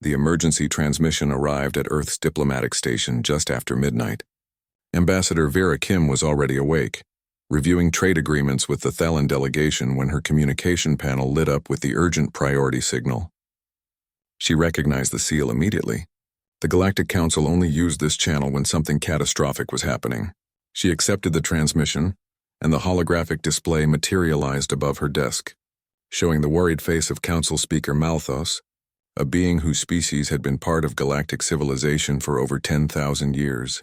The emergency transmission arrived at Earth's diplomatic station just after midnight. Ambassador Vera Kim was already awake, reviewing trade agreements with the Thalan delegation when her communication panel lit up with the urgent priority signal. She recognized the seal immediately. The Galactic Council only used this channel when something catastrophic was happening. She accepted the transmission, and the holographic display materialized above her desk, showing the worried face of Council Speaker Malthus, a being whose species had been part of galactic civilization for over 10,000 years.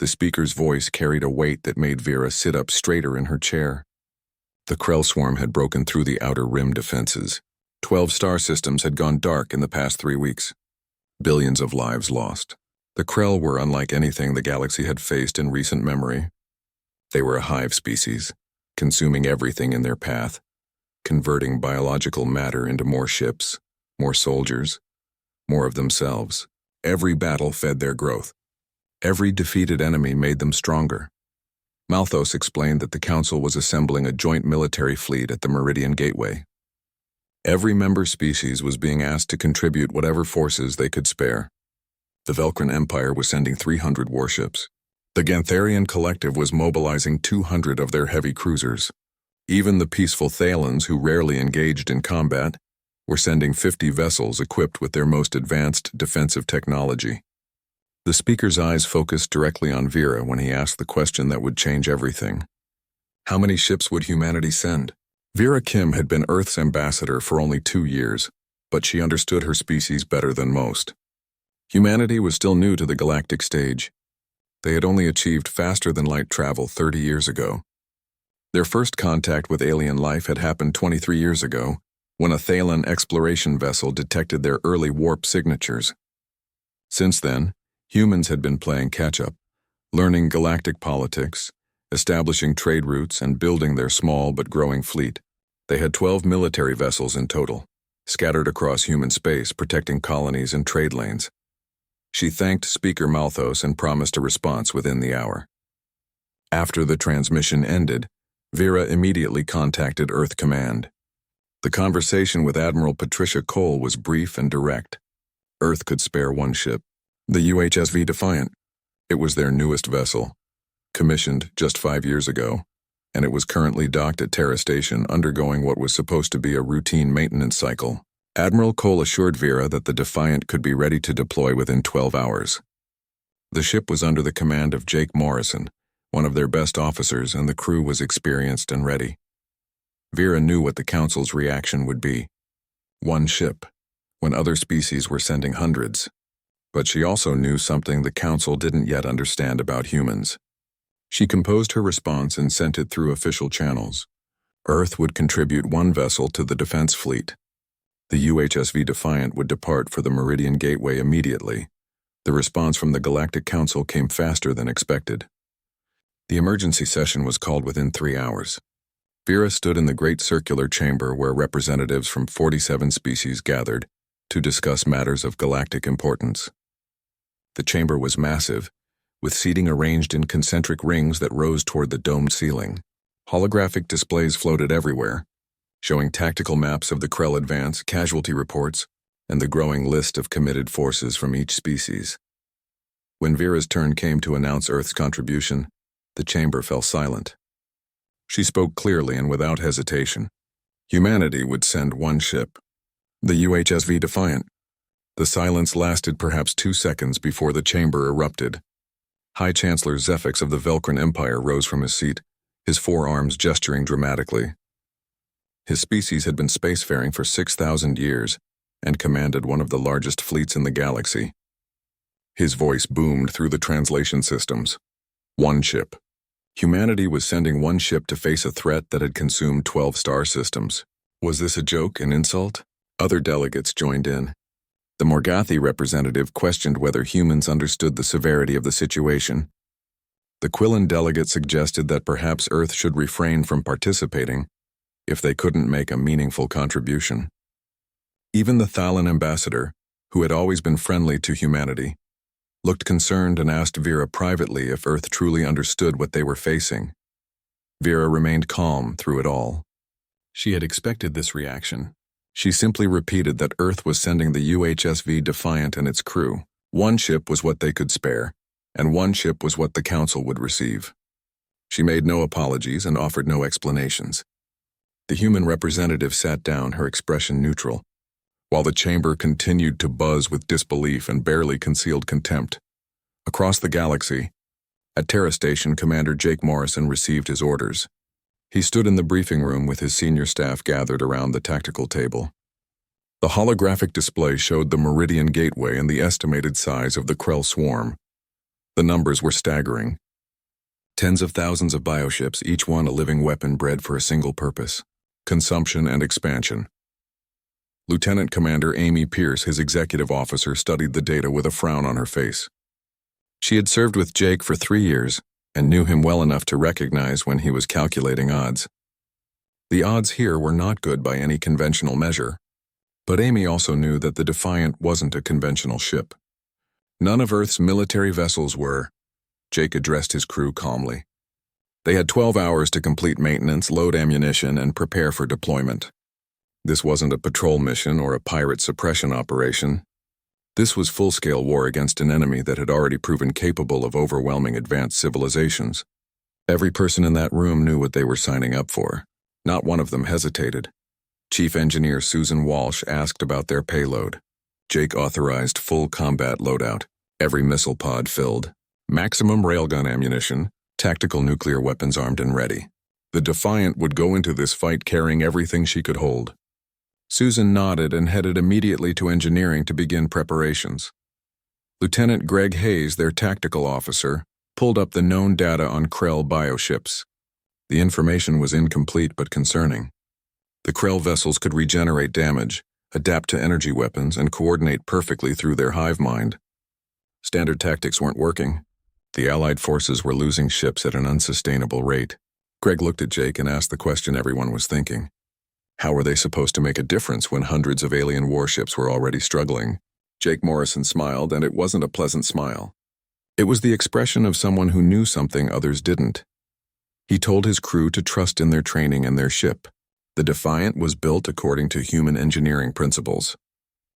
The speaker's voice carried a weight that made Vera sit up straighter in her chair. The Krell swarm had broken through the outer rim defenses. 12 star systems had gone dark in the past 3 weeks. Billions of lives lost. The Krell were unlike anything the galaxy had faced in recent memory. They were a hive species, consuming everything in their path, converting biological matter into more ships, more soldiers, more of themselves. Every battle fed their growth. Every defeated enemy made them stronger. Malthus explained that the Council was assembling a joint military fleet at the Meridian Gateway. Every member species was being asked to contribute whatever forces they could spare. The Velcran Empire was sending 300 warships. The Gantharian Collective was mobilizing 200 of their heavy cruisers. Even the peaceful Thalans, who rarely engaged in combat, were sending 50 vessels equipped with their most advanced defensive technology. The speaker's eyes focused directly on Vera when he asked the question that would change everything. How many ships would humanity send? Vera Kim had been Earth's ambassador for only 2 years, but she understood her species better than most. Humanity was still new to the galactic stage. They had only achieved faster-than-light travel 30 years ago. Their first contact with alien life had happened 23 years ago, when a Thalan exploration vessel detected their early warp signatures. Since then, humans had been playing catch-up, learning galactic politics, establishing trade routes, and building their small but growing fleet. They had 12 military vessels in total, scattered across human space, protecting colonies and trade lanes. She thanked Speaker Malthus and promised a response within the hour. After the transmission ended, Vera immediately contacted Earth Command. The conversation with Admiral Patricia Cole was brief and direct. Earth could spare one ship, the UHSV Defiant. It was their newest vessel, commissioned just 5 years ago, and it was currently docked at Terra Station undergoing what was supposed to be a routine maintenance cycle. Admiral Cole assured Vera that the Defiant could be ready to deploy within 12 hours. The ship was under the command of Jake Morrison, one of their best officers, and the crew was experienced and ready. Vera knew what the Council's reaction would be. One ship, when other species were sending hundreds. But she also knew something the Council didn't yet understand about humans. She composed her response and sent it through official channels. Earth would contribute 1 vessel to the defense fleet. The UHSV Defiant would depart for the Meridian Gateway immediately. The response from the Galactic Council came faster than expected. The emergency session was called within 3 hours. Vera stood in the great circular chamber where representatives from 47 species gathered to discuss matters of galactic importance. The chamber was massive, with seating arranged in concentric rings that rose toward the domed ceiling. Holographic displays floated everywhere, showing tactical maps of the Krell advance, casualty reports, and the growing list of committed forces from each species. When Vera's turn came to announce Earth's contribution, the chamber fell silent. She spoke clearly and without hesitation. Humanity would send 1 ship, the UHSV Defiant. The silence lasted perhaps 2 seconds before the chamber erupted. High Chancellor Zephyx of the Velcran Empire rose from his seat, his forearms gesturing dramatically. His species had been spacefaring for 6,000 years and commanded one of the largest fleets in the galaxy. His voice boomed through the translation systems. 1 ship. Humanity was sending 1 ship to face a threat that had consumed 12 star systems. Was this a joke, an insult? Other delegates joined in. The Morgathi representative questioned whether humans understood the severity of the situation. The Quillan delegate suggested that perhaps Earth should refrain from participating if they couldn't make a meaningful contribution. Even the Thalan ambassador, who had always been friendly to humanity, looked concerned and asked Vera privately if Earth truly understood what they were facing. Vera remained calm through it all. She had expected this reaction, She simply repeated that Earth was sending the UHSV Defiant and its crew. One ship was what they could spare, and one ship was what the Council would receive. She made no apologies and offered no explanations. The human representative sat down, her expression neutral, while the chamber continued to buzz with disbelief and barely concealed contempt. Across the galaxy, at Terra Station, Commander Jake Morrison received his orders. He stood in the briefing room with his senior staff gathered around the tactical table. The holographic display showed the Meridian Gateway and the estimated size of the Krell swarm. The numbers were staggering. Tens of thousands of bioships, each one a living weapon bred for a single purpose: consumption and expansion. Lieutenant Commander Amy Pierce, his executive officer, studied the data with a frown on her face. She had served with Jake for 3 years and knew him well enough to recognize when he was calculating odds. The odds here were not good by any conventional measure, but Amy also knew that the Defiant wasn't a conventional ship. None of Earth's military vessels were. Jake addressed his crew calmly. They had 12 hours to complete maintenance, load ammunition, and prepare for deployment. This wasn't a patrol mission or a pirate suppression operation. This was full-scale war against an enemy that had already proven capable of overwhelming advanced civilizations. Every person in that room knew what they were signing up for. Not one of them hesitated. Chief Engineer Susan Walsh asked about their payload. Jake authorized full combat loadout, every missile pod filled, maximum railgun ammunition, tactical nuclear weapons armed and ready. The Defiant would go into this fight carrying everything she could hold. Susan nodded and headed immediately to engineering to begin preparations. Lieutenant Greg Hayes, their tactical officer, pulled up the known data on Krell bioships. The information was incomplete but concerning. The Krell vessels could regenerate damage, adapt to energy weapons, and coordinate perfectly through their hive mind. Standard tactics weren't working. The Allied forces were losing ships at an unsustainable rate. Greg looked at Jake and asked the question everyone was thinking. How were they supposed to make a difference when hundreds of alien warships were already struggling? Jake Morrison smiled, and it wasn't a pleasant smile. It was the expression of someone who knew something others didn't. He told his crew to trust in their training and their ship. The Defiant was built according to human engineering principles.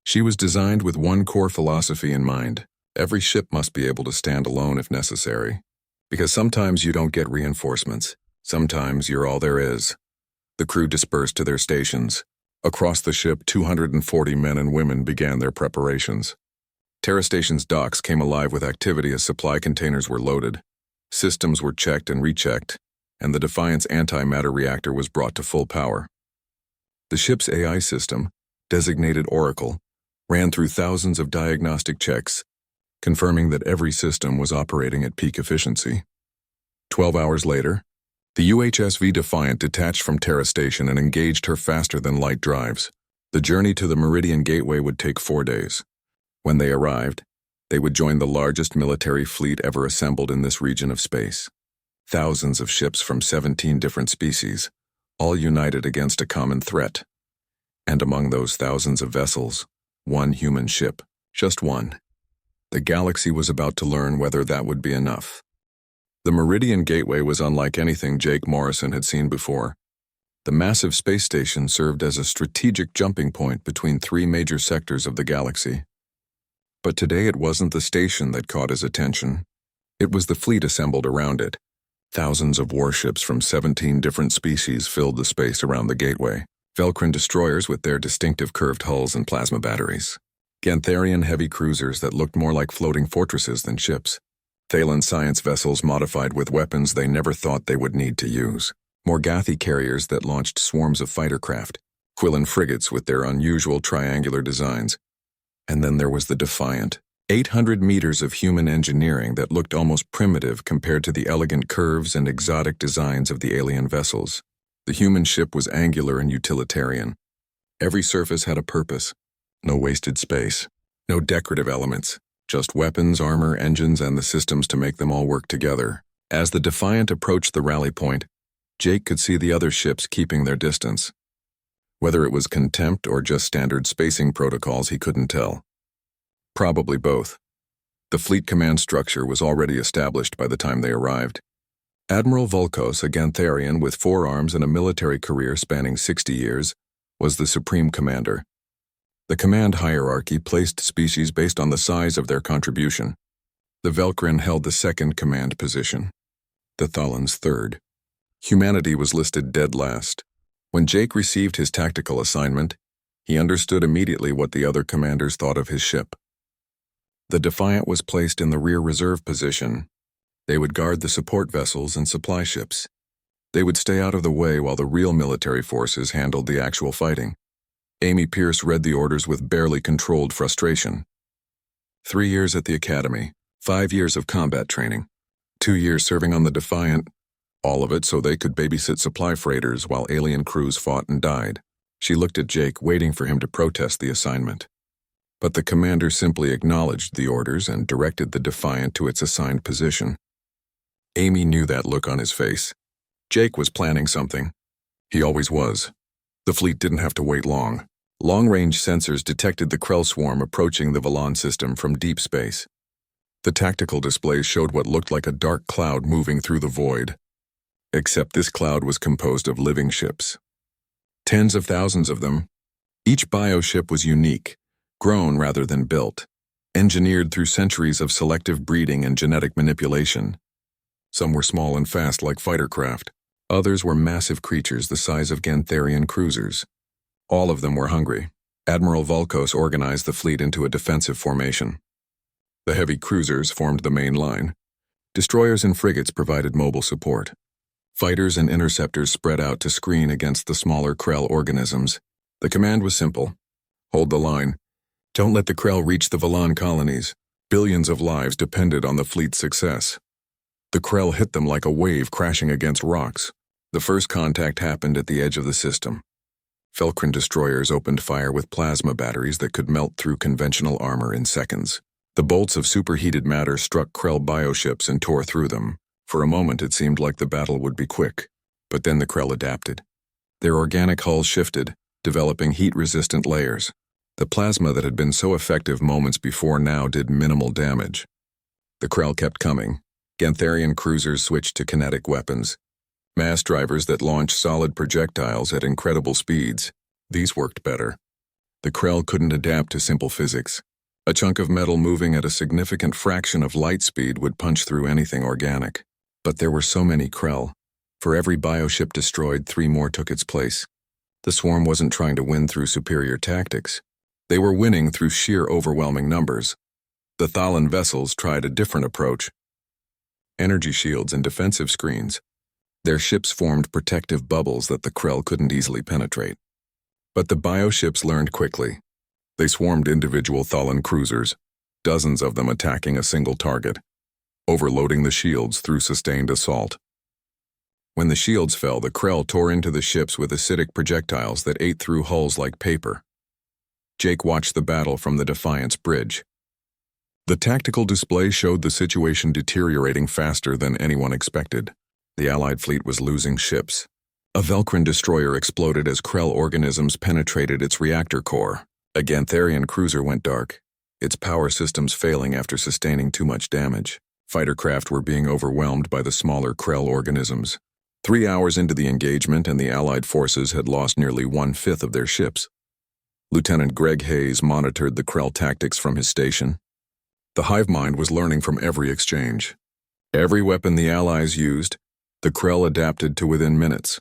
She was designed with one core philosophy in mind: every ship must be able to stand alone if necessary. Because sometimes you don't get reinforcements. Sometimes you're all there is. The crew dispersed to their stations. Across the ship, 240 men and women began their preparations. Terra Station's docks came alive with activity as supply containers were loaded. Systems were checked and rechecked, and the Defiant's antimatter reactor was brought to full power. The ship's AI system, designated Oracle, ran through thousands of diagnostic checks, confirming that every system was operating at peak efficiency. 12 hours later, the UHSV Defiant detached from Terra Station and engaged her faster-than-light drives. The journey to the Meridian Gateway would take 4 days. When they arrived, they would join the largest military fleet ever assembled in this region of space. Thousands of ships from 17 different species, all united against a common threat. And among those thousands of vessels, one human ship, just one. The galaxy was about to learn whether that would be enough. The Meridian Gateway was unlike anything Jake Morrison had seen before. The massive space station served as a strategic jumping point between 3 major sectors of the galaxy. But today it wasn't the station that caught his attention. It was the fleet assembled around it. Thousands of warships from 17 different species filled the space around the gateway. Velcrin destroyers with their distinctive curved hulls and plasma batteries. Gantharian heavy cruisers that looked more like floating fortresses than ships. Thalen science vessels modified with weapons they never thought they would need to use. Morgathi carriers that launched swarms of fighter craft. Quillen frigates with their unusual triangular designs. And then there was the Defiant. 800 meters of human engineering that looked almost primitive compared to the elegant curves and exotic designs of the alien vessels. The human ship was angular and utilitarian. Every surface had a purpose. No wasted space. No decorative elements. Just weapons, armor, engines, and the systems to make them all work together. As the Defiant approached the rally point, Jake could see the other ships keeping their distance. Whether it was contempt or just standard spacing protocols, he couldn't tell. Probably both. The fleet command structure was already established by the time they arrived. Admiral Volkos, a Gantharian with 4 arms and a military career spanning 60 years, was the Supreme Commander. The command hierarchy placed species based on the size of their contribution. The Velkrin held the second command position, the Thalans third. Humanity was listed dead last. When Jake received his tactical assignment, he understood immediately what the other commanders thought of his ship. The Defiant was placed in the rear reserve position. They would guard the support vessels and supply ships. They would stay out of the way while the real military forces handled the actual fighting. Amy Pierce read the orders with barely controlled frustration. 3 years at the academy, 5 years of combat training, 2 years serving on the Defiant, all of it so they could babysit supply freighters while alien crews fought and died. She looked at Jake, waiting for him to protest the assignment. But the commander simply acknowledged the orders and directed the Defiant to its assigned position. Amy knew that look on his face. Jake was planning something. He always was. The fleet didn't have to wait long. Long-range sensors detected the Krell swarm approaching the Valon system from deep space. The tactical displays showed what looked like a dark cloud moving through the void. Except this cloud was composed of living ships. Tens of thousands of them. Each bioship was unique, grown rather than built, engineered through centuries of selective breeding and genetic manipulation. Some were small and fast like fighter craft. Others were massive creatures the size of Gantharian cruisers. All of them were hungry. Admiral Volkos organized the fleet into a defensive formation. The heavy cruisers formed the main line. Destroyers and frigates provided mobile support. Fighters and interceptors spread out to screen against the smaller Krell organisms. The command was simple. Hold the line. Don't let the Krell reach the Valon colonies. Billions of lives depended on the fleet's success. The Krell hit them like a wave crashing against rocks. The first contact happened at the edge of the system. Velkrin destroyers opened fire with plasma batteries that could melt through conventional armor in seconds. The bolts of superheated matter struck Krell bioships and tore through them. For a moment it seemed like the battle would be quick, but then the Krell adapted. Their organic hulls shifted, developing heat-resistant layers. The plasma that had been so effective moments before now did minimal damage. The Krell kept coming. Gantharian cruisers switched to kinetic weapons. Mass drivers that launched solid projectiles at incredible speeds. These worked better. The Krell couldn't adapt to simple physics. A chunk of metal moving at a significant fraction of light speed would punch through anything organic. But there were so many Krell. For every bioship destroyed, 3 more took its place. The swarm wasn't trying to win through superior tactics. They were winning through sheer overwhelming numbers. The Thalan vessels tried a different approach. Energy shields and defensive screens. Their ships formed protective bubbles that the Krell couldn't easily penetrate. But the bioships learned quickly. They swarmed individual Thalan cruisers, dozens of them attacking a single target, overloading the shields through sustained assault. When the shields fell, the Krell tore into the ships with acidic projectiles that ate through hulls like paper. Jake watched the battle from the Defiant's bridge. The tactical display showed the situation deteriorating faster than anyone expected. The Allied fleet was losing ships. A Velkrin destroyer exploded as Krell organisms penetrated its reactor core. A Gantharian cruiser went dark, its power systems failing after sustaining too much damage. Fighter craft were being overwhelmed by the smaller Krell organisms. 3 hours into the engagement and the Allied forces had lost nearly 1/5 of their ships. Lieutenant Greg Hayes monitored the Krell tactics from his station. The hive mind was learning from every exchange. Every weapon the Allies used, the Krell adapted to within minutes.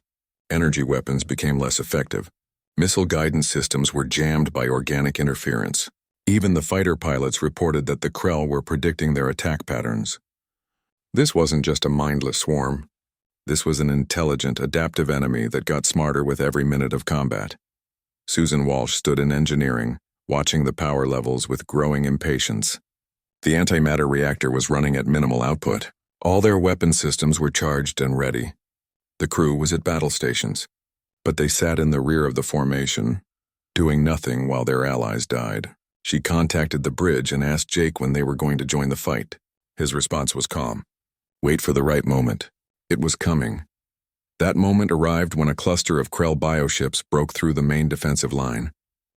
Energy weapons became less effective. Missile guidance systems were jammed by organic interference. Even the fighter pilots reported that the Krell were predicting their attack patterns. This wasn't just a mindless swarm. This was an intelligent, adaptive enemy that got smarter with every minute of combat. Susan Walsh stood in engineering, watching the power levels with growing impatience. The antimatter reactor was running at minimal output. All their weapon systems were charged and ready. The crew was at battle stations, but they sat in the rear of the formation, doing nothing while their allies died. She contacted the bridge and asked Jake when they were going to join the fight. His response was calm. Wait for the right moment. It was coming. That moment arrived when a cluster of Krell bioships broke through the main defensive line.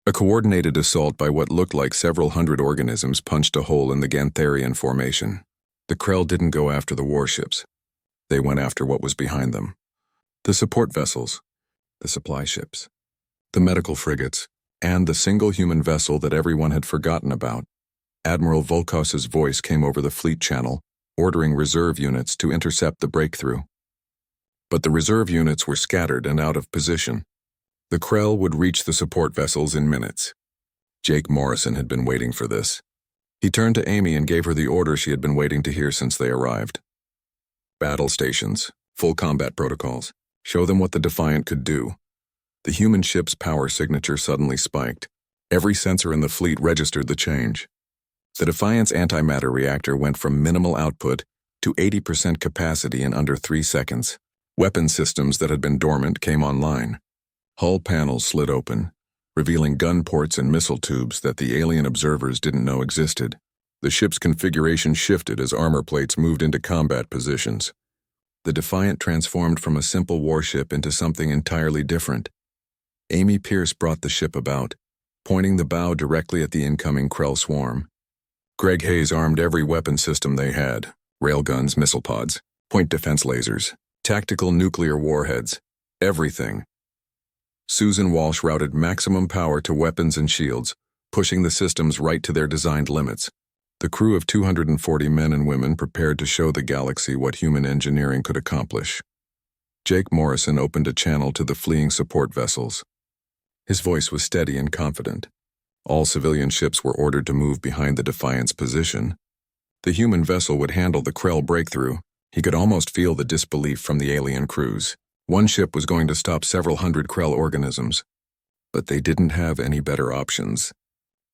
A coordinated assault by what looked like several hundred organisms punched a hole in the Gantharian formation. The Krell didn't go after the warships. They went after what was behind them. The support vessels, the supply ships. the medical frigates, and the single human vessel that everyone had forgotten about. Admiral Volkos's voice came over the fleet channel, ordering reserve units to intercept the breakthrough. But the reserve units were scattered and out of position. The Krell would reach the support vessels in minutes. Jake Morrison had been waiting for this. He turned to Amy and gave her the order she had been waiting to hear since they arrived. Battle stations, full combat protocols. Show them what the Defiant could do. The human ship's power signature suddenly spiked. Every sensor in the fleet registered the change. The Defiant's antimatter reactor went from minimal output to 80% capacity in under 3 seconds. Weapon systems that had been dormant came online. Hull panels slid open, revealing gun ports and missile tubes that the alien observers didn't know existed. The ship's configuration shifted as armor plates moved into combat positions. The Defiant transformed from a simple warship into something entirely different. Amy Pierce brought the ship about, pointing the bow directly at the incoming Krell swarm. Greg Hayes armed every weapon system they had: railguns, missile pods, point defense lasers, tactical nuclear warheads, everything. Susan Walsh routed maximum power to weapons and shields, pushing the systems right to their designed limits. The crew of 240 men and women prepared to show the galaxy what human engineering could accomplish. Jake Morrison opened a channel to the fleeing support vessels. His voice was steady and confident. All civilian ships were ordered to move behind the Defiant's position. The human vessel would handle the Krell breakthrough. He could almost feel the disbelief from the alien crews. One ship was going to stop several hundred Krell organisms. But they didn't have any better options.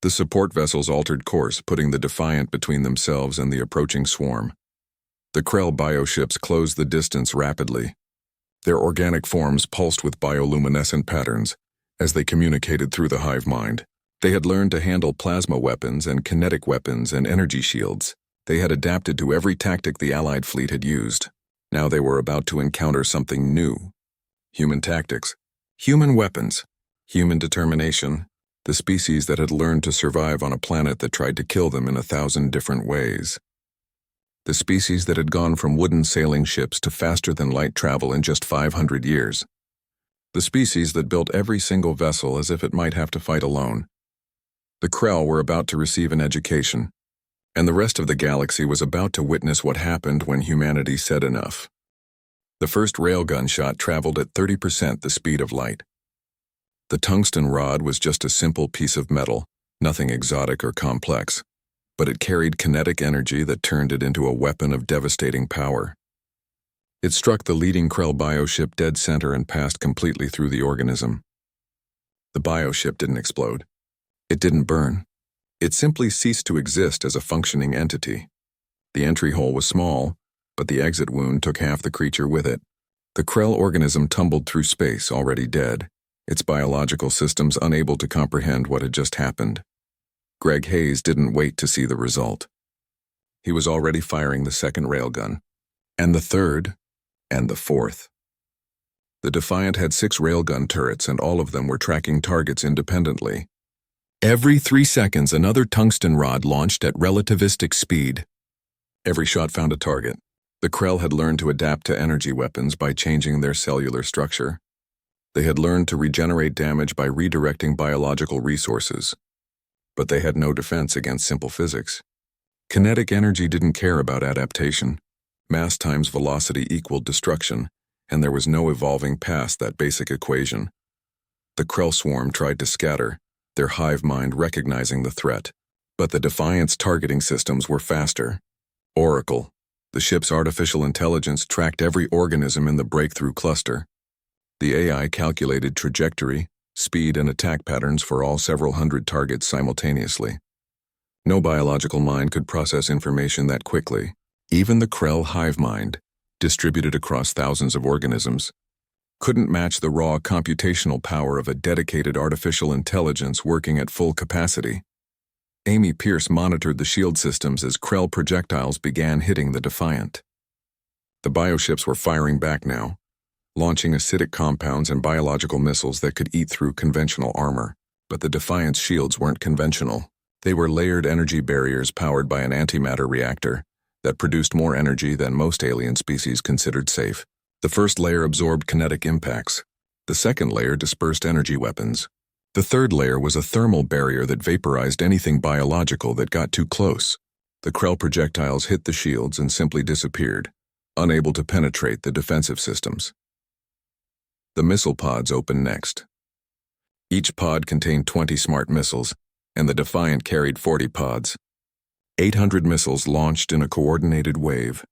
The support vessels altered course, putting the Defiant between themselves and the approaching swarm. The Krell bioships closed the distance rapidly. Their organic forms pulsed with bioluminescent patterns as they communicated through the hive mind. They had learned to handle plasma weapons and kinetic weapons and energy shields. They had adapted to every tactic the Allied fleet had used. Now they were about to encounter something new. Human tactics, human weapons, human determination, the species that had learned to survive on a planet that tried to kill them in 1,000 different ways. The species that had gone from wooden sailing ships to faster-than-light travel in just 500 years. The species that built every single vessel as if it might have to fight alone. The Krell were about to receive an education, and the rest of the galaxy was about to witness what happened when humanity said enough. The first railgun shot traveled at 30% the speed of light. The tungsten rod was just a simple piece of metal, nothing exotic or complex, but it carried kinetic energy that turned it into a weapon of devastating power. It struck the leading Krell bioship dead center and passed completely through the organism. The bioship didn't explode. It didn't burn. It simply ceased to exist as a functioning entity. The entry hole was small, but the exit wound took half the creature with it. The Krell organism tumbled through space, already dead, its biological systems unable to comprehend what had just happened. Greg Hayes didn't wait to see the result. He was already firing the second railgun, and the third, and the fourth. The Defiant had 6 railgun turrets, and all of them were tracking targets independently. Every 3 seconds, another tungsten rod launched at relativistic speed. Every shot found a target. The Krell had learned to adapt to energy weapons by changing their cellular structure. They had learned to regenerate damage by redirecting biological resources. But they had no defense against simple physics. Kinetic energy didn't care about adaptation. Mass times velocity equaled destruction, and there was no evolving past that basic equation. The Krell swarm tried to scatter, their hive mind recognizing the threat. But the Defiant's targeting systems were faster. Oracle, the ship's artificial intelligence, tracked every organism in the breakthrough cluster. The AI calculated trajectory, speed, and attack patterns for all several hundred targets simultaneously. No biological mind could process information that quickly. Even the Krell hive mind, distributed across thousands of organisms, couldn't match the raw computational power of a dedicated artificial intelligence working at full capacity. Amy Pierce monitored the shield systems as Krell projectiles began hitting the Defiant. The bioships were firing back now, launching acidic compounds and biological missiles that could eat through conventional armor. But the Defiant's shields weren't conventional. They were layered energy barriers powered by an antimatter reactor that produced more energy than most alien species considered safe. The first layer absorbed kinetic impacts, The second layer dispersed energy weapons. The third layer was a thermal barrier that vaporized anything biological that got too close. The Krell projectiles hit the shields and simply disappeared, unable to penetrate the defensive systems. The missile pods opened next. Each pod contained 20 smart missiles, and the Defiant carried 40 pods. 800 missiles launched in a coordinated wave.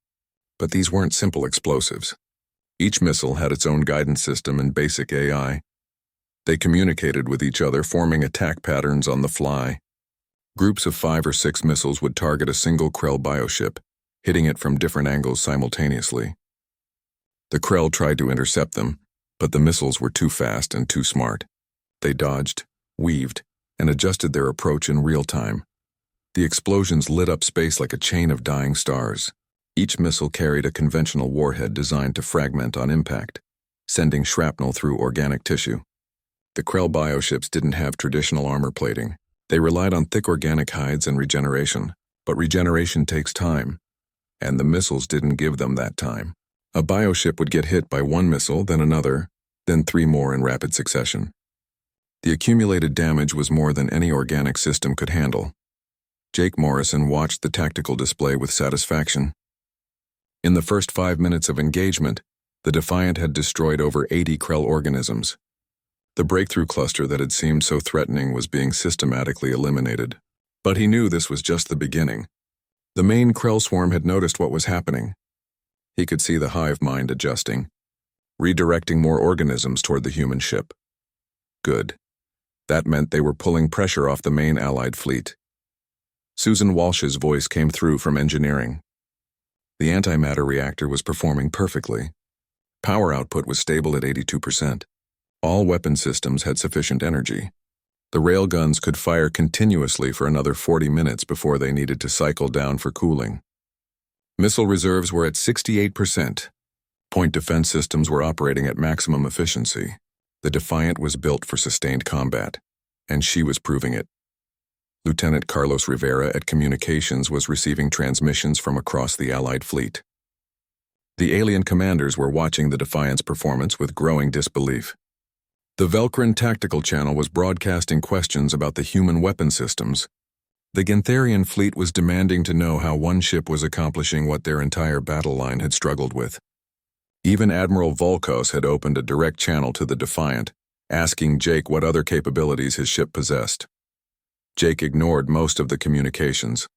But these weren't simple explosives. Each missile had its own guidance system and basic AI. They communicated with each other, forming attack patterns on the fly. Groups of 5 or 6 missiles would target a single Krell bioship, hitting it from different angles simultaneously. The Krell tried to intercept them, but the missiles were too fast and too smart. They dodged, weaved, and adjusted their approach in real time. The explosions lit up space like a chain of dying stars. Each missile carried a conventional warhead designed to fragment on impact, sending shrapnel through organic tissue. The Krell bioships didn't have traditional armor plating. They relied on thick organic hides and regeneration, but regeneration takes time, and the missiles didn't give them that time. A bioship would get hit by one missile, then another, then 3 more in rapid succession. The accumulated damage was more than any organic system could handle. Jake Morrison watched the tactical display with satisfaction. In the first 5 minutes of engagement, the Defiant had destroyed over 80 Krell organisms. The breakthrough cluster that had seemed so threatening was being systematically eliminated. But he knew this was just the beginning. The main Krell swarm had noticed what was happening. He could see the hive mind adjusting, redirecting more organisms toward the human ship. Good. That meant they were pulling pressure off the main Allied fleet. Susan Walsh's voice came through from engineering. The antimatter reactor was performing perfectly. Power output was stable at 82%. All weapon systems had sufficient energy. The railguns could fire continuously for another 40 minutes before they needed to cycle down for cooling. Missile reserves were at 68%. Point defense systems were operating at maximum efficiency. The Defiant was built for sustained combat, and she was proving it. Lieutenant Carlos Rivera at Communications was receiving transmissions from across the Allied fleet. The alien commanders were watching the Defiant's performance with growing disbelief. The Velcrin Tactical Channel was broadcasting questions about the human weapon systems. The Gantharian fleet was demanding to know how one ship was accomplishing what their entire battle line had struggled with. Even Admiral Volkos had opened a direct channel to the Defiant, asking Jake what other capabilities his ship possessed. Jake ignored most of the communications.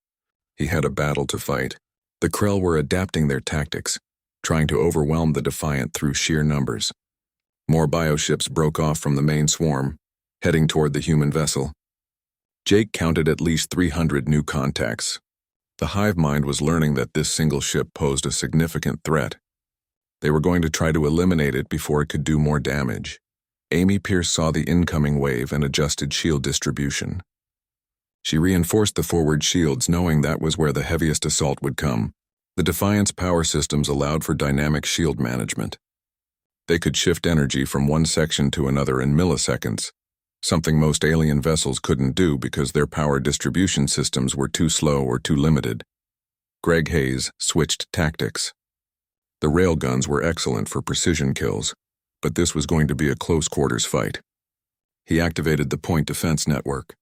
He had a battle to fight. The Krell were adapting their tactics, trying to overwhelm the Defiant through sheer numbers. More bioships broke off from the main swarm, heading toward the human vessel. Jake counted at least 300 new contacts. The hive mind was learning that this single ship posed a significant threat. They were going to try to eliminate it before it could do more damage. Amy Pierce saw the incoming wave and adjusted shield distribution. She reinforced the forward shields, knowing that was where the heaviest assault would come. The Defiant's power systems allowed for dynamic shield management. They could shift energy from one section to another in milliseconds, something most alien vessels couldn't do because their power distribution systems were too slow or too limited. Greg Hayes switched tactics. The railguns were excellent for precision kills, but this was going to be a close-quarters fight. He activated the point defense network.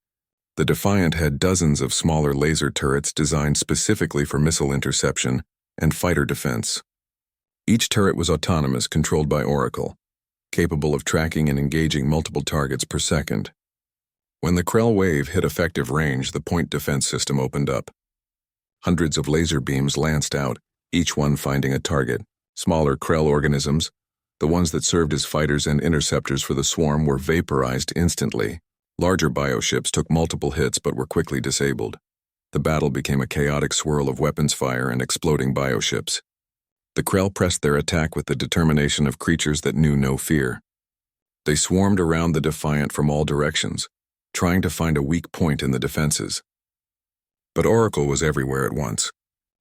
The Defiant had dozens of smaller laser turrets designed specifically for missile interception and fighter defense. Each turret was autonomous, controlled by Oracle, capable of tracking and engaging multiple targets per second. When the Krell wave hit effective range, the point defense system opened up. Hundreds of laser beams lanced out, each one finding a target. Smaller Krell organisms, the ones that served as fighters and interceptors for the swarm, were vaporized instantly. Larger bioships took multiple hits but were quickly disabled. The battle became a chaotic swirl of weapons fire and exploding bioships. The Krell pressed their attack with the determination of creatures that knew no fear. They swarmed around the Defiant from all directions, trying to find a weak point in the defenses. But Oracle was everywhere at once.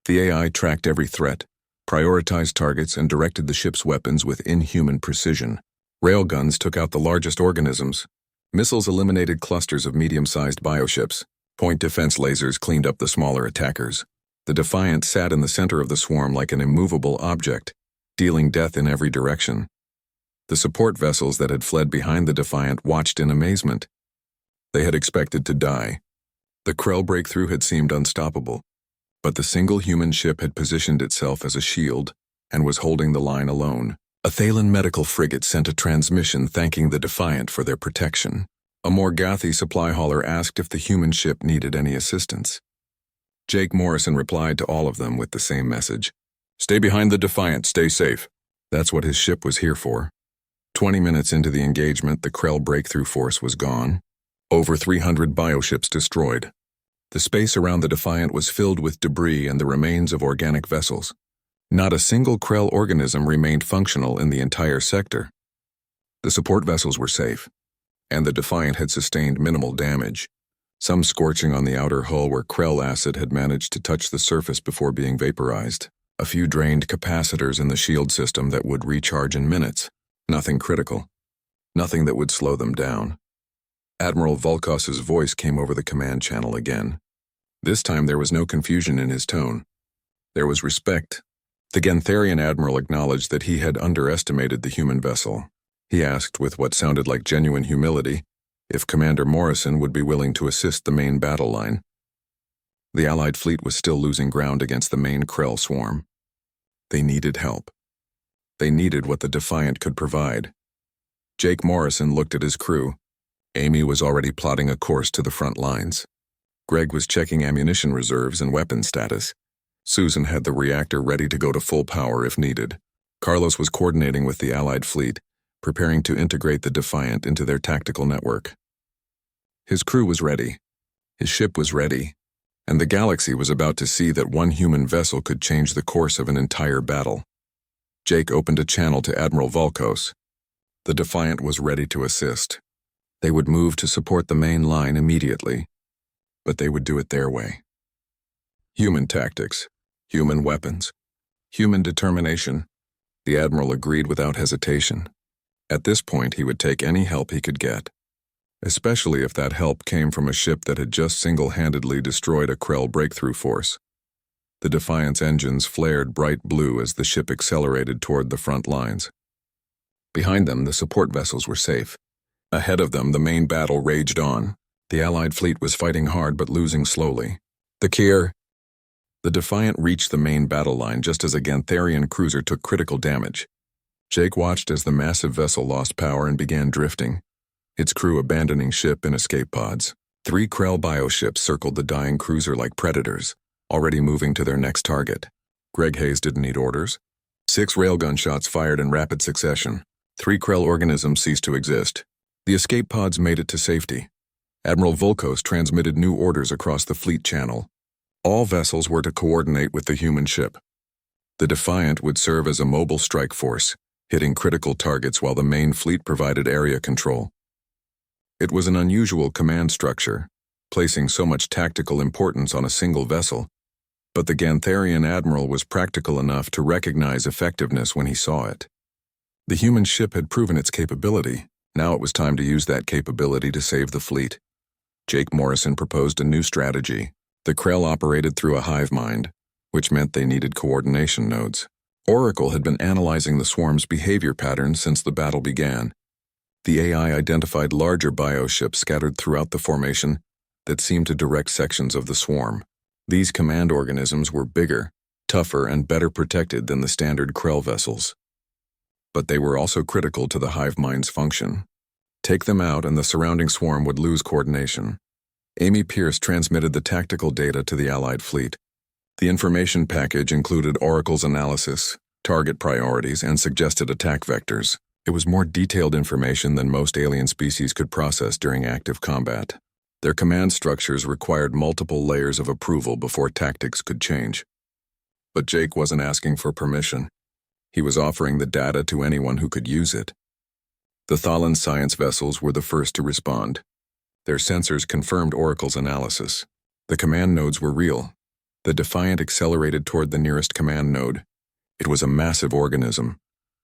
The AI tracked every threat, prioritized targets, and directed the ship's weapons with inhuman precision. Railguns took out the largest organisms. Missiles eliminated clusters of medium-sized bioships. Point defense lasers cleaned up the smaller attackers. The Defiant sat in the center of the swarm like an immovable object, dealing death in every direction. The support vessels that had fled behind the Defiant watched in amazement. They had expected to die. The Krell breakthrough had seemed unstoppable, but the single human ship had positioned itself as a shield and was holding the line alone. A Thalen medical frigate sent a transmission thanking the Defiant for their protection. A Morgathi supply hauler asked if the human ship needed any assistance. Jake Morrison replied to all of them with the same message. Stay behind the Defiant, stay safe. That's what his ship was here for. 20 minutes into the engagement, the Krell breakthrough force was gone. Over 300 bioships destroyed. The space around the Defiant was filled with debris and the remains of organic vessels. Not a single Krell organism remained functional in the entire sector. The support vessels were safe, and the Defiant had sustained minimal damage, some scorching on the outer hull where Krell acid had managed to touch the surface before being vaporized. A few drained capacitors in the shield system that would recharge in minutes. Nothing critical. Nothing that would slow them down. Admiral Volkos's voice came over the command channel again. This time there was no confusion in his tone. There was respect. The Gantharian admiral acknowledged that he had underestimated the human vessel. He asked, with what sounded like genuine humility, if Commander Morrison would be willing to assist the main battle line. The Allied fleet was still losing ground against the main Krell swarm. They needed help. They needed what the Defiant could provide. Jake Morrison looked at his crew. Amy was already plotting a course to the front lines. Greg was checking ammunition reserves and weapon status. Susan had the reactor ready to go to full power if needed. Carlos was coordinating with the Allied fleet, preparing to integrate the Defiant into their tactical network. His crew was ready. His ship was ready. And the galaxy was about to see that one human vessel could change the course of an entire battle. Jake opened a channel to Admiral Volkos. The Defiant was ready to assist. They would move to support the main line immediately, but they would do it their way. Human tactics, human weapons, human determination. The Admiral agreed without hesitation. At this point, he would take any help he could get, especially if that help came from a ship that had just single-handedly destroyed a Krell breakthrough force. The Defiant's engines flared bright blue as the ship accelerated toward the front lines. Behind them, the support vessels were safe. Ahead of them, the main battle raged on. The Allied fleet was fighting hard but losing slowly. The Defiant reached the main battle line just as a Gantharian cruiser took critical damage. Jake watched as the massive vessel lost power and began drifting, its crew abandoning ship in escape pods. 3 Krell bioships circled the dying cruiser like predators, already moving to their next target. Greg Hayes didn't need orders. 6 railgun shots fired in rapid succession. 3 Krell organisms ceased to exist. The escape pods made it to safety. Admiral Volkos transmitted new orders across the fleet channel. All vessels were to coordinate with the human ship. The Defiant would serve as a mobile strike force, hitting critical targets while the main fleet provided area control. It was an unusual command structure, placing so much tactical importance on a single vessel, but the Gantharian admiral was practical enough to recognize effectiveness when he saw it. The human ship had proven its capability. Now it was time to use that capability to save the fleet. Jake Morrison proposed a new strategy. The Krell operated through a hive mind, which meant they needed coordination nodes. Oracle had been analyzing the swarm's behavior patterns since the battle began. The AI identified larger bioships scattered throughout the formation that seemed to direct sections of the swarm. These command organisms were bigger, tougher, and better protected than the standard Krell vessels. But they were also critical to the hive mind's function. Take them out and the surrounding swarm would lose coordination. Amy Pierce transmitted the tactical data to the Allied fleet. The information package included Oracle's analysis, target priorities, and suggested attack vectors. It was more detailed information than most alien species could process during active combat. Their command structures required multiple layers of approval before tactics could change. But Jake wasn't asking for permission. He was offering the data to anyone who could use it. The Thalan science vessels were the first to respond. Their sensors confirmed Oracle's analysis. The command nodes were real. The Defiant accelerated toward the nearest command node. It was a massive organism,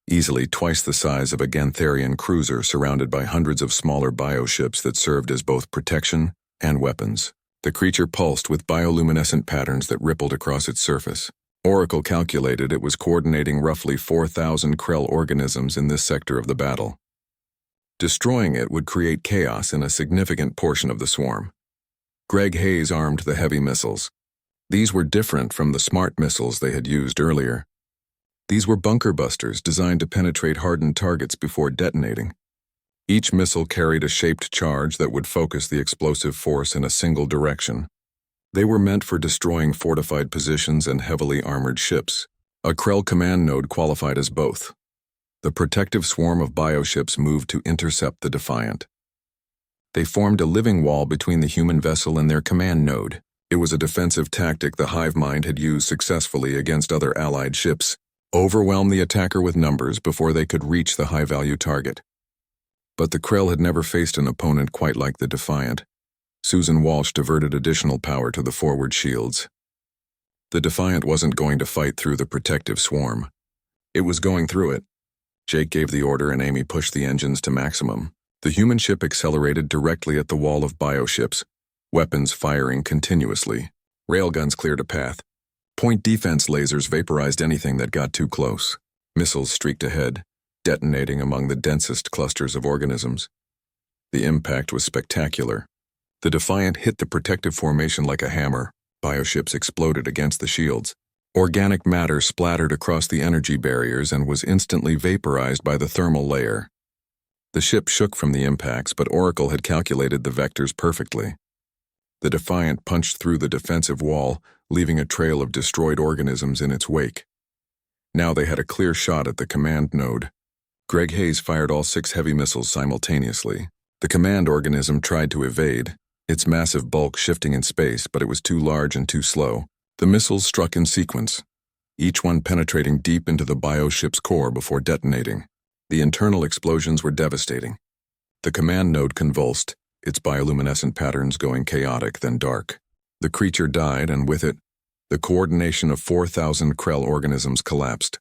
easily twice the size of a Gantharian cruiser surrounded by hundreds of smaller bioships that served as both protection and weapons. The creature pulsed with bioluminescent patterns that rippled across its surface. Oracle calculated it was coordinating roughly 4,000 Krell organisms in this sector of the battle. Destroying it would create chaos in a significant portion of the swarm. Greg Hayes armed the heavy missiles. These were different from the smart missiles they had used earlier. These were bunker busters designed to penetrate hardened targets before detonating. Each missile carried a shaped charge that would focus the explosive force in a single direction. They were meant for destroying fortified positions and heavily armored ships. A Krell command node qualified as both. The protective swarm of bioships moved to intercept the Defiant. They formed a living wall between the human vessel and their command node. It was a defensive tactic the hive mind had used successfully against other allied ships. Overwhelm the attacker with numbers before they could reach the high-value target. But the Krell had never faced an opponent quite like the Defiant. Susan Walsh diverted additional power to the forward shields. The Defiant wasn't going to fight through the protective swarm. It was going through it. Jake gave the order and Amy pushed the engines to maximum. The human ship accelerated directly at the wall of bioships, weapons firing continuously. Railguns cleared a path. Point defense lasers vaporized anything that got too close. Missiles streaked ahead, detonating among the densest clusters of organisms. The impact was spectacular. The Defiant hit the protective formation like a hammer. Bioships exploded against the shields. Organic matter splattered across the energy barriers and was instantly vaporized by the thermal layer. The ship shook from the impacts, but Oracle had calculated the vectors perfectly. The Defiant punched through the defensive wall, leaving a trail of destroyed organisms in its wake. Now they had a clear shot at the command node. Greg Hayes fired all 6 heavy missiles simultaneously. The command organism tried to evade, its massive bulk shifting in space, but it was too large and too slow. The missiles struck in sequence, each one penetrating deep into the bioship's core before detonating. The internal explosions were devastating. The command node convulsed, its bioluminescent patterns going chaotic then dark. The creature died, and with it, the coordination of 4,000 Krell organisms collapsed.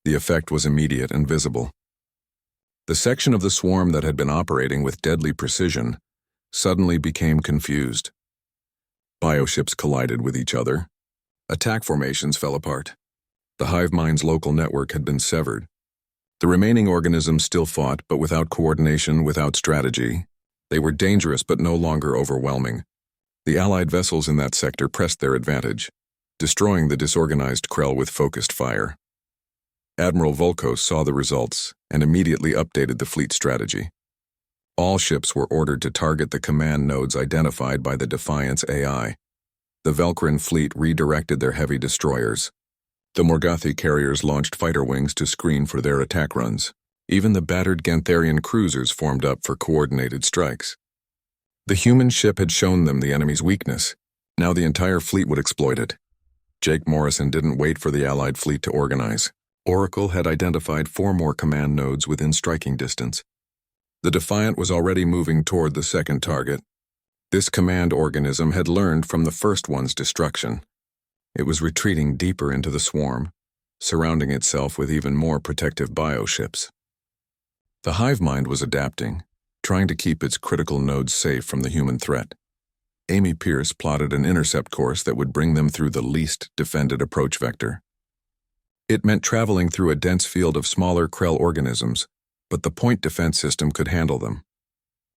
The effect was immediate and visible. The section of the swarm that had been operating with deadly precision suddenly became confused. Bioships collided with each other. Attack formations fell apart. The hive mind's local network had been severed. The remaining organisms still fought, but without coordination, without strategy. They were dangerous but no longer overwhelming. The Allied vessels in that sector pressed their advantage, destroying the disorganized Krell with focused fire. Admiral Volkos saw the results and immediately updated the fleet strategy. All ships were ordered to target the command nodes identified by the Defiant's AI. The Velkrin fleet redirected their heavy destroyers. The Morgothi carriers launched fighter wings to screen for their attack runs. Even the battered Gantharian cruisers formed up for coordinated strikes. The human ship had shown them the enemy's weakness. Now the entire fleet would exploit it. Jake Morrison didn't wait for the Allied fleet to organize. Oracle had identified 4 more command nodes within striking distance. The Defiant was already moving toward the second target. This command organism had learned from the first one's destruction. It was retreating deeper into the swarm, surrounding itself with even more protective bioships. The hive mind was adapting, trying to keep its critical nodes safe from the human threat. Amy Pierce plotted an intercept course that would bring them through the least defended approach vector. It meant traveling through a dense field of smaller Krell organisms, but the point defense system could handle them.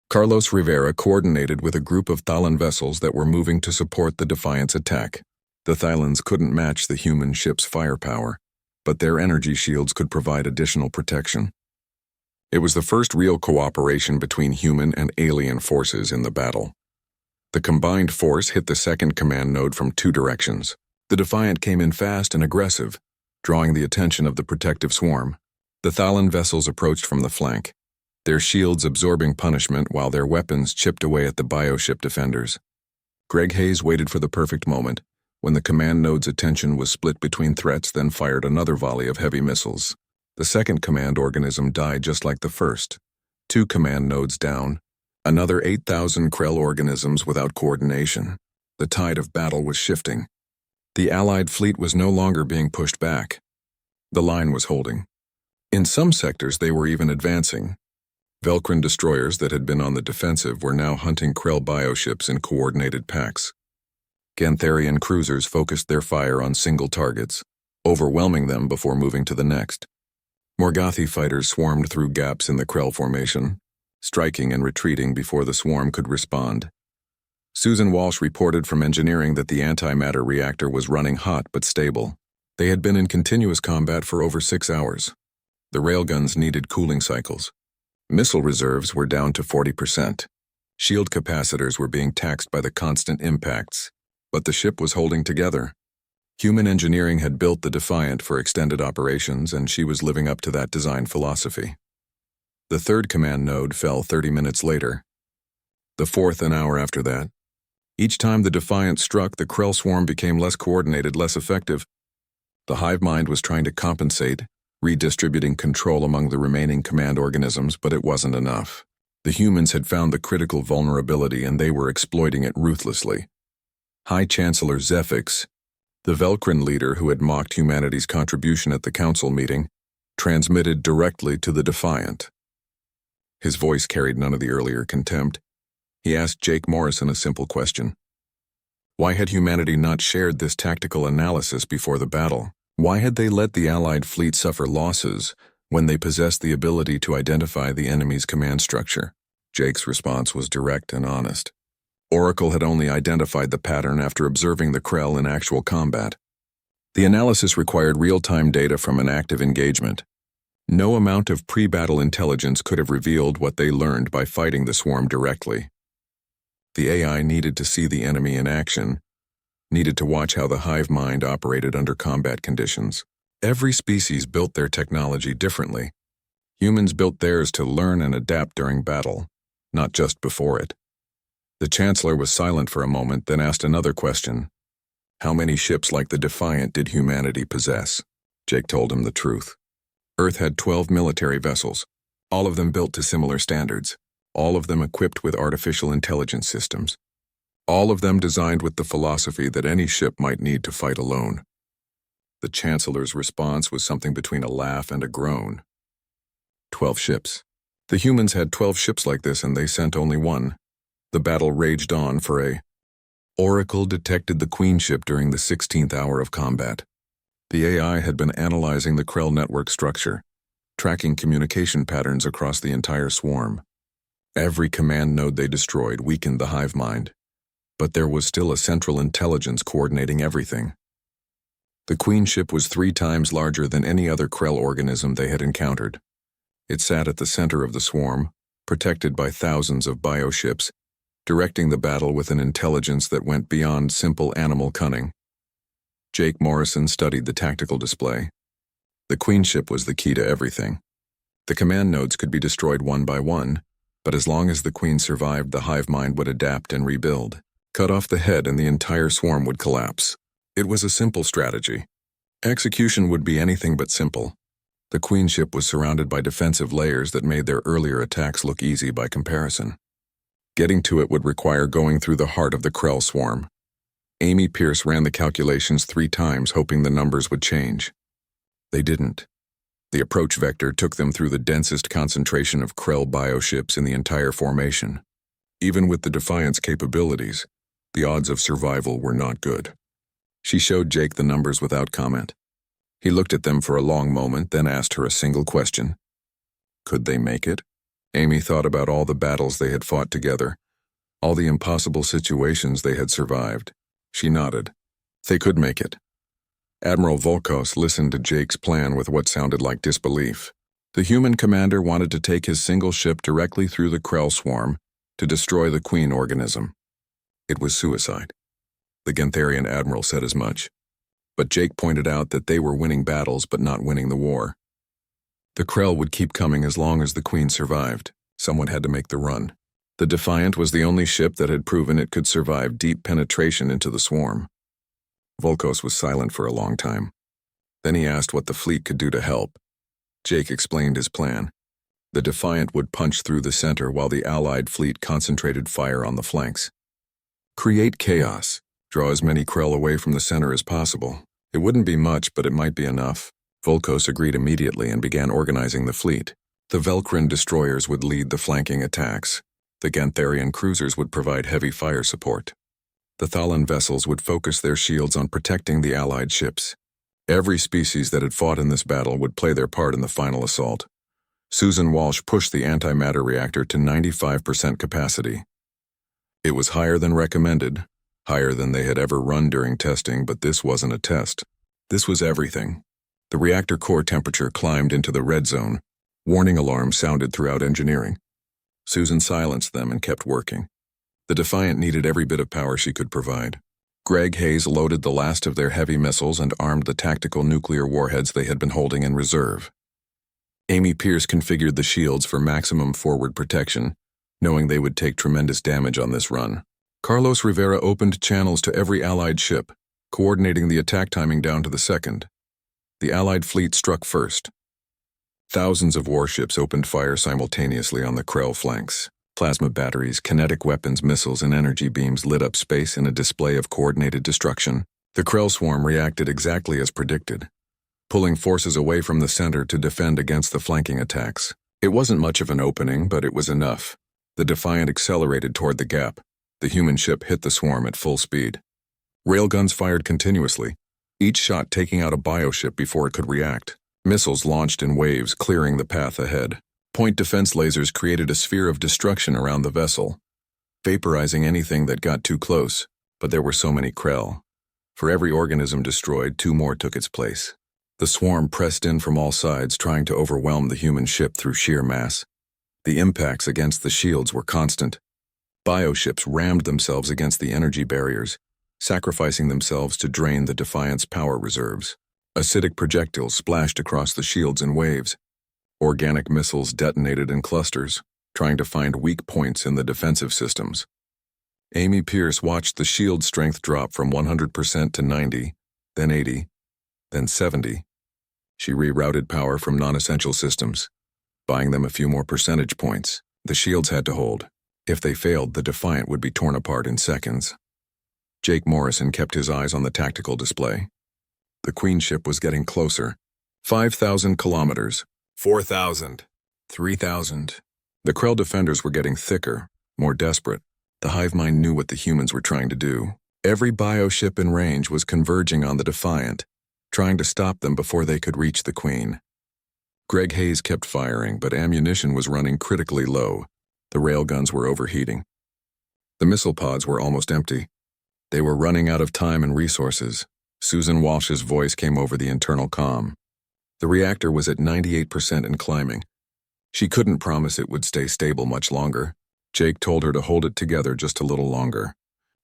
Carlos Rivera coordinated with a group of Thalan vessels that were moving to support the Defiant's attack. The Thalans couldn't match the human ship's firepower, but their energy shields could provide additional protection. It was the first real cooperation between human and alien forces in the battle. The combined force hit the second command node from 2 directions. The Defiant came in fast and aggressive, drawing the attention of the protective swarm. The Thalan vessels approached from the flank, their shields absorbing punishment while their weapons chipped away at the bioship defenders. Greg Hayes waited for the perfect moment, when the command node's attention was split between threats, then fired another volley of heavy missiles. The second command organism died just like the first. 2 command nodes down, another 8,000 Krell organisms without coordination. The tide of battle was shifting. The Allied fleet was no longer being pushed back. The line was holding. In some sectors they were even advancing. Velkrin destroyers that had been on the defensive were now hunting Krell bioships in coordinated packs. Gantharian cruisers focused their fire on single targets, overwhelming them before moving to the next. Morgothi fighters swarmed through gaps in the Krell formation, striking and retreating before the swarm could respond. Susan Walsh reported from engineering that the antimatter reactor was running hot but stable. They had been in continuous combat for over 6 hours. The railguns needed cooling cycles. Missile reserves were down to 40%. Shield capacitors were being taxed by the constant impacts, but the ship was holding together. Human engineering had built the Defiant for extended operations, and she was living up to that design philosophy. The third command node fell 30 minutes later. The fourth an hour after that. Each time the Defiant struck, the Krell swarm became less coordinated, less effective. The hive mind was trying to compensate, redistributing control among the remaining command organisms, but it wasn't enough. The humans had found the critical vulnerability, and they were exploiting it ruthlessly. High Chancellor Zephix, the Velkrin leader who had mocked humanity's contribution at the council meeting, transmitted directly to the Defiant. His voice carried none of the earlier contempt. He asked Jake Morrison a simple question. Why had humanity not shared this tactical analysis before the battle? Why had they let the Allied fleet suffer losses when they possessed the ability to identify the enemy's command structure? Jake's response was direct and honest. Oracle had only identified the pattern after observing the Krell in actual combat. The analysis required real-time data from an active engagement. No amount of pre-battle intelligence could have revealed what they learned by fighting the swarm directly. The AI needed to see the enemy in action, needed to watch how the hive mind operated under combat conditions. Every species built their technology differently. Humans built theirs to learn and adapt during battle, not just before it. The Chancellor was silent for a moment, then asked another question. How many ships like the Defiant did humanity possess? Jake told him the truth. Earth had 12 military vessels, all of them built to similar standards, all of them equipped with artificial intelligence systems, all of them designed with the philosophy that any ship might need to fight alone. The Chancellor's response was something between a laugh and a groan. 12 ships. The humans had 12 ships like this, and they sent only one. The battle raged on for a... Oracle detected the Queen ship during the 16th hour of combat. The AI had been analyzing the Krell network structure, tracking communication patterns across the entire swarm. Every command node they destroyed weakened the hive mind, but there was still a central intelligence coordinating everything. The Queen ship was 3 times larger than any other Krell organism they had encountered. It sat at the center of the swarm, protected by thousands of bioships, directing the battle with an intelligence that went beyond simple animal cunning. Jake Morrison studied the tactical display. The Queen ship was the key to everything. The command nodes could be destroyed one by one, but as long as the Queen survived, the hive mind would adapt and rebuild. Cut off the head and the entire swarm would collapse. It was a simple strategy. Execution would be anything but simple. The Queen ship was surrounded by defensive layers that made their earlier attacks look easy by comparison. Getting to it would require going through the heart of the Krell swarm. Amy Pierce ran the calculations 3 times, hoping the numbers would change. They didn't. The approach vector took them through the densest concentration of Krell bioships in the entire formation. Even with the Defiant's capabilities, the odds of survival were not good. She showed Jake the numbers without comment. He looked at them for a long moment, then asked her a single question. Could they make it? Amy thought about all the battles they had fought together, all the impossible situations they had survived. She nodded. They could make it. Admiral Volkos listened to Jake's plan with what sounded like disbelief. The human commander wanted to take his single ship directly through the Krell swarm to destroy the Queen organism. It was suicide. The Gantharian admiral said as much. But Jake pointed out that they were winning battles but not winning the war. The Krell would keep coming as long as the Queen survived. Someone had to make the run. The Defiant was the only ship that had proven it could survive deep penetration into the swarm. Volkos was silent for a long time. Then he asked what the fleet could do to help. Jake explained his plan. The Defiant would punch through the center while the Allied fleet concentrated fire on the flanks. Create chaos. Draw as many Krell away from the center as possible. It wouldn't be much, but it might be enough. Volkos agreed immediately and began organizing the fleet. The Velkrin destroyers would lead the flanking attacks. The Gantharian cruisers would provide heavy fire support. The Thalan vessels would focus their shields on protecting the Allied ships. Every species that had fought in this battle would play their part in the final assault. Susan Walsh pushed the antimatter reactor to 95% capacity. It was higher than recommended, higher than they had ever run during testing, but this wasn't a test. This was everything. The reactor core temperature climbed into the red zone. Warning alarms sounded throughout engineering. Susan silenced them and kept working. The Defiant needed every bit of power she could provide. Greg Hayes loaded the last of their heavy missiles and armed the tactical nuclear warheads they had been holding in reserve. Amy Pierce configured the shields for maximum forward protection, knowing they would take tremendous damage on this run. Carlos Rivera opened channels to every Allied ship, coordinating the attack timing down to the second. The Allied fleet struck first. Thousands of warships opened fire simultaneously on the Krell flanks. Plasma batteries, kinetic weapons, missiles, and energy beams lit up space in a display of coordinated destruction. The Krell swarm reacted exactly as predicted, pulling forces away from the center to defend against the flanking attacks. It wasn't much of an opening, but it was enough. The Defiant accelerated toward the gap. The human ship hit the swarm at full speed. Railguns fired continuously, each shot taking out a bioship before it could react. Missiles launched in waves, clearing the path ahead. Point defense lasers created a sphere of destruction around the vessel, vaporizing anything that got too close, but there were so many Krell. For every organism destroyed, 2 more took its place. The swarm pressed in from all sides, trying to overwhelm the human ship through sheer mass. The impacts against the shields were constant. Bioships rammed themselves against the energy barriers, sacrificing themselves to drain the Defiant's power reserves. Acidic projectiles splashed across the shields in waves. Organic missiles detonated in clusters, trying to find weak points in the defensive systems. Amy Pierce watched the shield strength drop from 100% to 90, then 80, then 70. She rerouted power from non-essential systems, buying them a few more percentage points. The shields had to hold. If they failed, the Defiant would be torn apart in seconds. Jake Morrison kept his eyes on the tactical display. The Queen ship was getting closer. 5,000 kilometers. 4,000. 3,000. The Krell defenders were getting thicker, more desperate. The hive mind knew what the humans were trying to do. Every bioship in range was converging on the Defiant, trying to stop them before they could reach the Queen. Greg Hayes kept firing, but ammunition was running critically low. The railguns were overheating. The missile pods were almost empty. They were running out of time and resources. Susan Walsh's voice came over the internal comm. The reactor was at 98% and climbing. She couldn't promise it would stay stable much longer. Jake told her to hold it together just a little longer.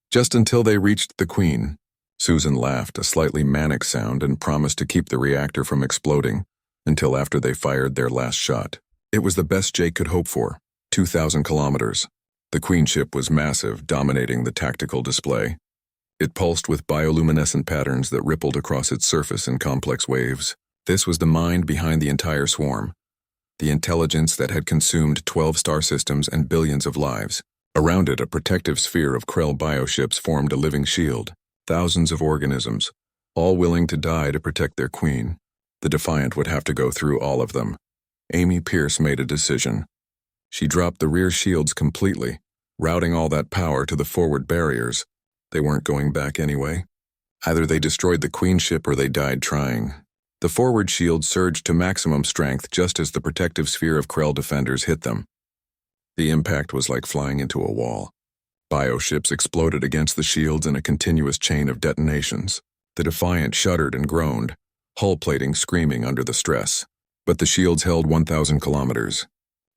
Just until they reached the Queen. Susan laughed, a slightly manic sound, and promised to keep the reactor from exploding until after they fired their last shot. It was the best Jake could hope for. 2,000 kilometers. The Queen ship was massive, dominating the tactical display. It pulsed with bioluminescent patterns that rippled across its surface in complex waves. This was the mind behind the entire swarm, the intelligence that had consumed 12 star systems and billions of lives. Around it, a protective sphere of Krell bioships formed a living shield. Thousands of organisms, all willing to die to protect their Queen. The Defiant would have to go through all of them. Amy Pierce made a decision. She dropped the rear shields completely, routing all that power to the forward barriers. They weren't going back anyway. Either they destroyed the Queen ship or they died trying. The forward shield surged to maximum strength just as the protective sphere of Krell defenders hit them. The impact was like flying into a wall. Bioships exploded against the shields in a continuous chain of detonations. The Defiant shuddered and groaned, hull plating screaming under the stress. But the shields held 1,000 kilometers.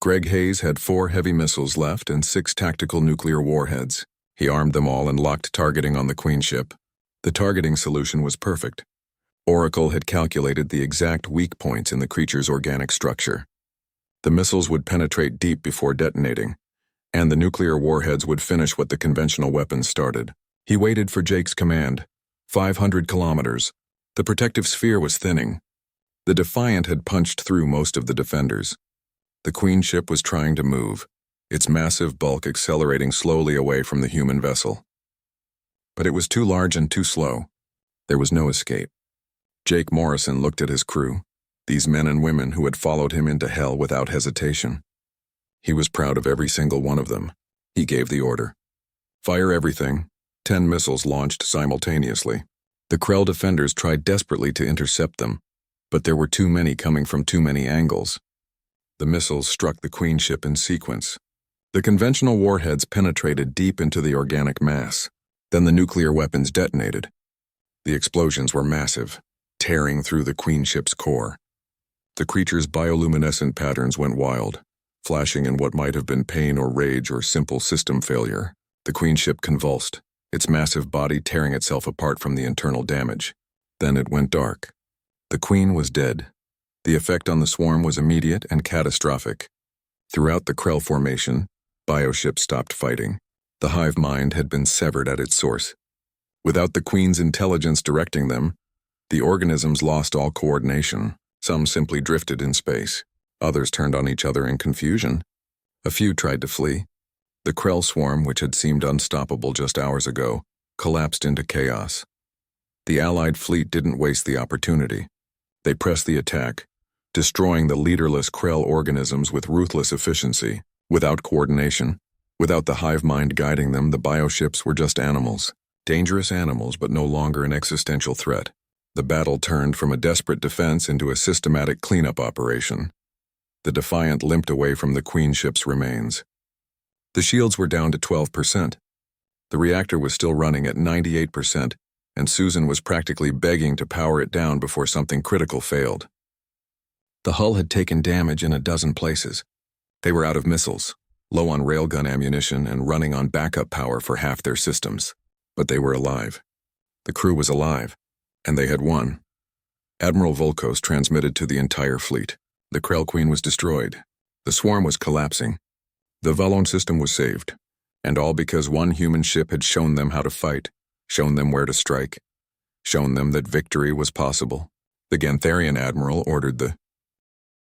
Greg Hayes had 4 heavy missiles left and 6 tactical nuclear warheads. He armed them all and locked targeting on the Queen ship. The targeting solution was perfect. Oracle had calculated the exact weak points in the creature's organic structure. The missiles would penetrate deep before detonating, and the nuclear warheads would finish what the conventional weapons started. He waited for Jake's command. 500 kilometers. The protective sphere was thinning. The Defiant had punched through most of the defenders. The Queen ship was trying to move, its massive bulk accelerating slowly away from the human vessel. But it was too large and too slow. There was no escape. Jake Morrison looked at his crew, these men and women who had followed him into hell without hesitation. He was proud of every single one of them. He gave the order. Fire everything. 10 missiles launched simultaneously. The Krell defenders tried desperately to intercept them, but there were too many coming from too many angles. The missiles struck the Queen ship in sequence. The conventional warheads penetrated deep into the organic mass. Then the nuclear weapons detonated. The explosions were massive, tearing through the Queen ship's core. The creature's bioluminescent patterns went wild, flashing in what might have been pain or rage or simple system failure. The Queen ship convulsed, its massive body tearing itself apart from the internal damage. Then it went dark. The Queen was dead. The effect on the swarm was immediate and catastrophic. Throughout the Krell formation, bioships stopped fighting. The hive mind had been severed at its source. Without the Queen's intelligence directing them, the organisms lost all coordination. Some simply drifted in space. Others turned on each other in confusion. A few tried to flee. The Krell swarm, which had seemed unstoppable just hours ago, collapsed into chaos. The Allied fleet didn't waste the opportunity. They pressed the attack, destroying the leaderless Krell organisms with ruthless efficiency. Without coordination, without the hive mind guiding them, the bioships were just animals. Dangerous animals, but no longer an existential threat. The battle turned from a desperate defense into a systematic cleanup operation. The Defiant limped away from the Queen ship's remains. The shields were down to 12%. The reactor was still running at 98%, and Susan was practically begging to power it down before something critical failed. The hull had taken damage in a dozen places. They were out of missiles, low on railgun ammunition, and running on backup power for half their systems. But they were alive. The crew was alive, and they had won. Admiral Volkos transmitted to the entire fleet. The Krell Queen was destroyed. The swarm was collapsing. The Valon system was saved. And all because one human ship had shown them how to fight, shown them where to strike, shown them that victory was possible. The Gantharian admiral ordered the